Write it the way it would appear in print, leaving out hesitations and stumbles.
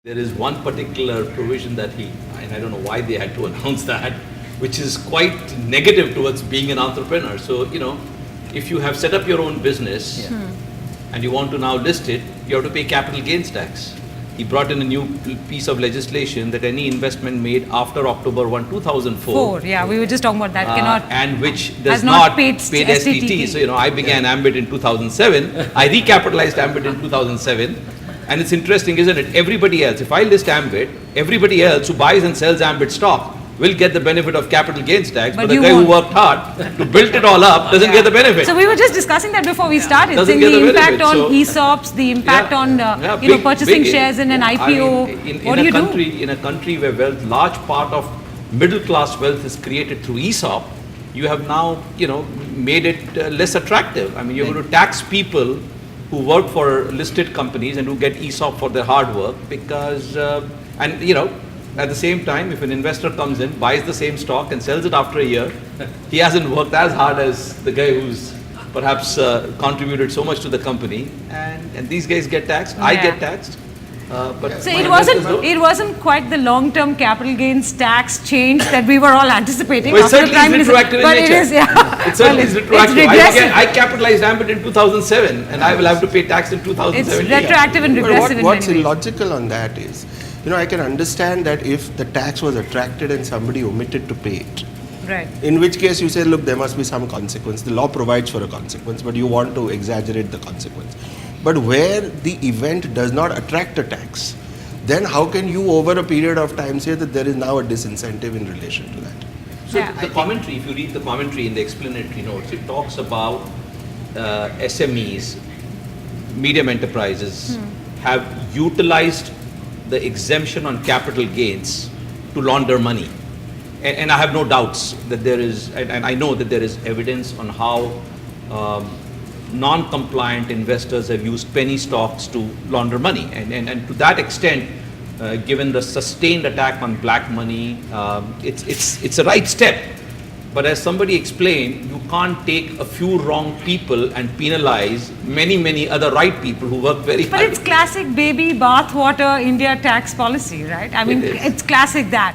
There is one particular provision that and I don't know why they had to announce that, which is quite negative towards being an entrepreneur. So, if you have set up your own business and you want to now list it, you have to pay capital gains tax. He brought in a new piece of legislation that any investment made after October 1, 2004. Yeah, we were just talking about that. Cannot and which does has not not paid pay STT. STT. So, I began Ambit in 2007. I recapitalized Ambit in 2007. And it's interesting, isn't it? Everybody else, if I list Ambit, everybody else who buys and sells Ambit stock will get the benefit of capital gains tax, but the guy who worked hard to build it all up doesn't get the benefit. So we were just discussing that before we started. Doesn't Saying get the the impact benefit. on ESOPs, the impact on purchasing shares in an IPO. What do you do? In a country where large part of middle class wealth is created through ESOP, you have now made it less attractive. I mean, you're going to tax people who work for listed companies and who get ESOP for their hard work because at the same time, if an investor comes in, buys the same stock and sells it after a year, he hasn't worked as hard as the guy who's perhaps contributed so much to the company, and these guys get taxed. I get taxed. So it wasn't quite the long-term capital gains tax change that we were all anticipating. Well, it certainly is retroactive in nature. It is, It certainly is retroactive. It's I capitalized Ambit in 2007, and I will have to pay tax in 2017. It's retroactive and regressive. What's illogical on that is, I can understand that if the tax was attracted and somebody omitted to pay it. Right. In which case you say, look, there must be some consequence. The law provides for a consequence, but you want to exaggerate the consequence. But where the event does not attract a tax, then how can you over a period of time say that there is now a disincentive in relation to that? So the commentary, if you read the commentary in the explanatory notes, it talks about SMEs, medium enterprises, have utilized the exemption on capital gains to launder money. And I have no doubts that there is, and I know that there is evidence on how non-compliant investors have used penny stocks to launder money. And to that extent, given the sustained attack on black money, it's a right step. But as somebody explained, you can't take a few wrong people and penalize many other right people who work very hard. But it's classic baby bathwater India tax policy, right? I mean, it's classic that.